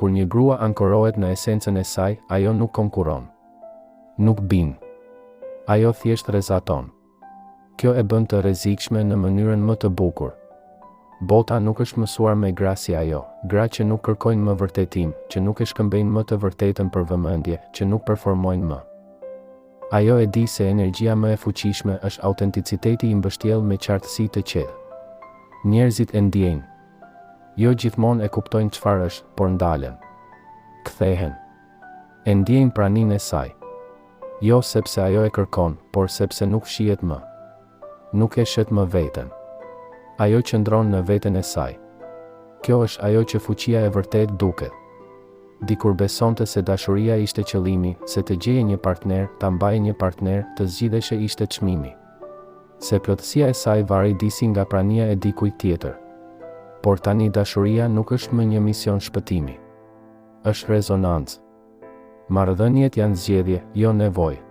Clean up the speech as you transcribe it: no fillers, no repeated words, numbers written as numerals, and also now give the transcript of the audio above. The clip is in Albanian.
kur një grua ankorohet në esencën e saj, ajo nuk konkuron. Nuk bin. Ajo thjesht rrezaton. Kjo e bën të rrezikshme në mënyrën më të bukur. Bota nuk është mësuar me gra si ajo, gra që nuk kërkojnë më vërtetim, që nuk e shkëmbejnë më të vërtetën për vëmendje, që nuk performojnë më. Ajo e di se energjia më e fuqishme është autenticiteti i mbështjellë me qartësi të qetë. Njerëzit e ndjejnë. Jo gjithmonë e kuptojnë çfarë është, por ndalen. Kthehen. E ndjejnë praninë e saj. Jo sepse ajo e kërkon, por sepse nuk shihet më. Nuk e shet më veten. Ajo qëndron në veten e saj. Kjo është ajo që fuqia e vërtet duket. Dikur besonte se dashuria ishte qëllimi, se të gjeje një partner, ta mbaje një partner, të zgjidheshe ishte çmimi. Se plotësia e saj varri disi nga prania e dikujt tjetër. Por tani dashuria nuk është më një mision shpëtimi. Është rezonancë. Marrëdhëniet janë zgjedhje, jo nevojë.